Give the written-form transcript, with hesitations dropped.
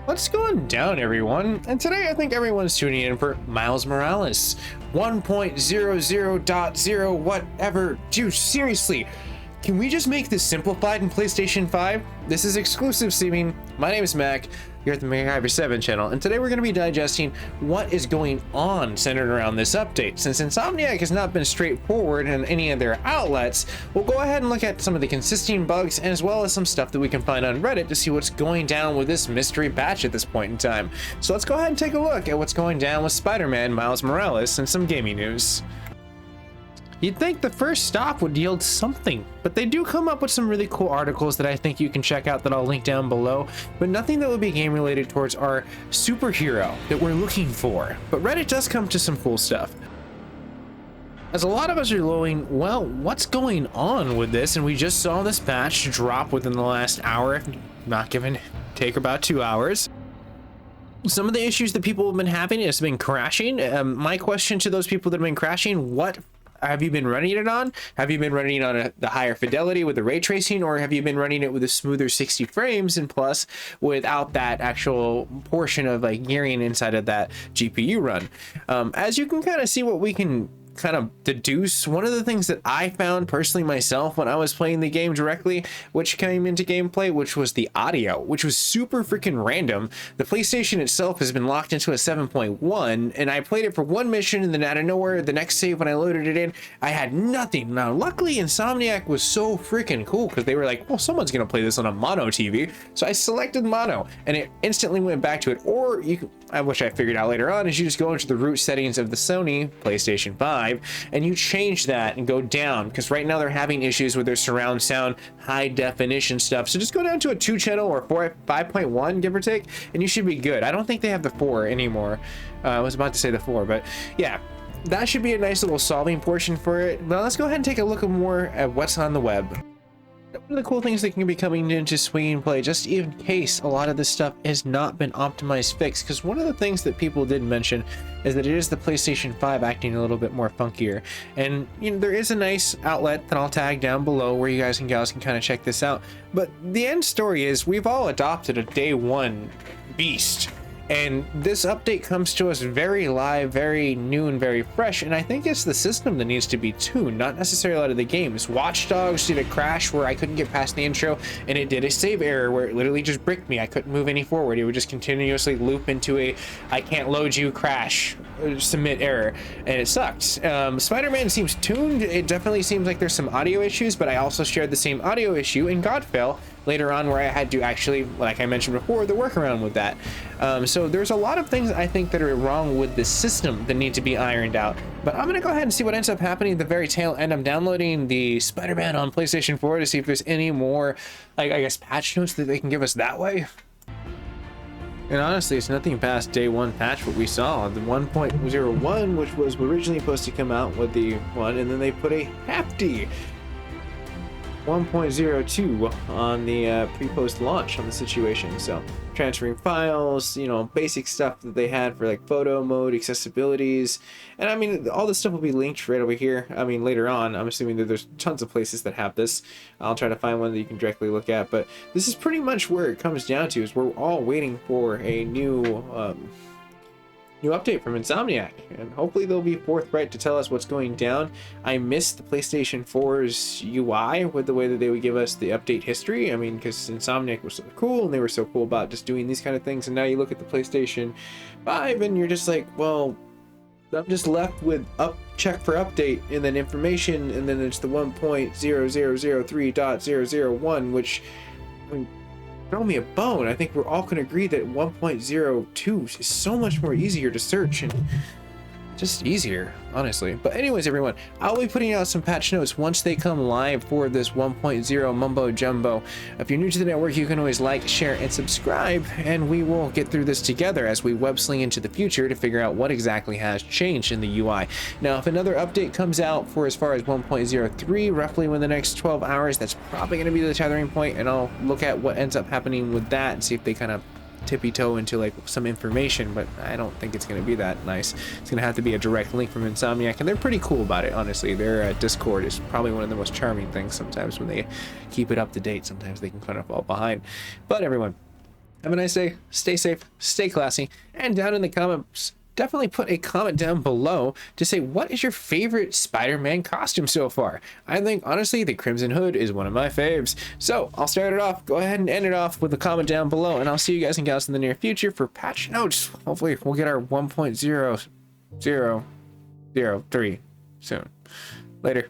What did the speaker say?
What's going down, everyone? And today I think everyone's tuning in for Miles Morales 1.00.0 whatever. Dude, seriously, can we just make this simplified in PlayStation 5? This is exclusive streaming. My name is Mac. You're at the MacGyver7 channel, and today we're going to be digesting what is going on centered around this update. Since Insomniac has not been straightforward in any of their outlets, we'll go ahead and look at some of the consistent bugs as well as some stuff that we can find on Reddit to see what's going down with this mystery patch at this point in time. So let's go ahead and take a look at what's going down with Spider-Man Miles Morales and some gaming news. You'd think the first stop would yield something, but they do come up with some really cool articles that I think you can check out that I'll link down below, but nothing that would be game related towards our superhero that we're looking for. But Reddit does come to some cool stuff. As a lot of us are going, well, what's going on with this? And we just saw this patch drop within the last hour, not given take about 2 hours. Some of the issues that people have been having has been crashing. My question to those people that have been crashing, what have you been running it on? Have you been running it on the higher fidelity with the ray tracing, or have you been running it with a smoother 60 frames and plus without that actual portion of like gearing inside of that GPU run? As you can kind of see what we can kind of deduce, one of the things that I found personally myself when I was playing the game directly, which came into gameplay, which was the audio, which was super freaking random. The PlayStation itself has been locked into a 7.1, and I played it for one mission, and then out of nowhere, the next save when I loaded it in, I had nothing. Now, luckily, Insomniac was so freaking cool because they were like, well, someone's gonna play this on a mono TV, so I selected mono, and it instantly went back to it. Or you can, which I figured out later on, is you just go into the root settings of the Sony PlayStation 5 and you change that and go down, because right now they're having issues with their surround sound high definition stuff. So just go down to a 2 channel or 5.1 give or take, and you should be good. I don't think they have the 4 anymore. I was about to say the 4, but yeah, that should be a nice little solving portion for it. Now let's go ahead and take a look more at what's on the web. One of the cool things that can be coming into swinging play, just in case a lot of this stuff has not been optimized fixed, because one of the things that people did mention is that it is the PlayStation 5 acting a little bit more funkier. And you know, there is a nice outlet that I'll tag down below where you guys and gals can kind of check this out. But the end story is we've all adopted a day one beast. And this update comes to us very live, very new, and very fresh. And I think it's the system that needs to be tuned, not necessarily out of the games. Watch Dogs did a crash where I couldn't get past the intro, and it did a save error where it literally just bricked me. I couldn't move any forward. It would just continuously loop into a I can't load you crash submit error, and it sucked. Spider-Man seems tuned. It definitely seems like there's some audio issues, but I also shared the same audio issue in Godfell later on where I had to actually, like I mentioned before, the workaround with that. So there's a lot of things I think that are wrong with the system that need to be ironed out. But I'm gonna go ahead and see what ends up happening at the very tail end. I'm downloading the Spider-Man on PlayStation 4 to see if there's any more, like, I guess, patch notes that they can give us that way. And honestly, it's nothing past day one patch what we saw. The 1.01, which was originally supposed to come out with the one, and then they put a hefty 1.02 on the pre-post launch on the situation. So transferring files, you know, basic stuff that they had for like photo mode, accessibilities, and I mean all this stuff will be linked right over here. I mean later on, I'm assuming that there's tons of places that have this. I'll try to find one that you can directly look at, but this is pretty much where it comes down to, is we're all waiting for a new update from Insomniac, and hopefully they'll be forthright to tell us what's going down. I missed the PlayStation 4's UI with the way that they would give us the update history. I mean, because Insomniac was so cool and they were so cool about just doing these kind of things, and now you look at the PlayStation 5 and you're just like, well, I'm just left with check for update and then information, and then it's the 1.0003.001, which, I mean, throw me a bone. I think we're all going to agree that 1.02 is so much more easier to search and just easier, honestly. But anyways, everyone, I'll be putting out some patch notes once they come live for this 1.0 mumbo jumbo. If you're new to the network, you can always like, share, and subscribe, and we will get through this together as we web sling into the future to figure out what exactly has changed in the UI. Now, if another update comes out for as far as 1.03 roughly within the next 12 hours, that's probably going to be the tethering point, and I'll look at what ends up happening with that and see if they kind of tippy toe into like some information, but I don't think it's going to be that nice. It's going to have to be a direct link from Insomniac, and they're pretty cool about it, honestly. Their Discord is probably one of the most charming things. Sometimes when they keep it up to date, sometimes they can kind of fall behind. But everyone, Have a nice day, stay safe, stay classy, and down in the comments, definitely put a comment down below to say what is your favorite Spider-Man costume so far. I think honestly the Crimson Hood is one of my faves. So I'll start it off, go ahead and end it off with a comment down below, and I'll see you guys and gals in the near future for patch notes. Hopefully we'll get our 1.0003 soon. Later.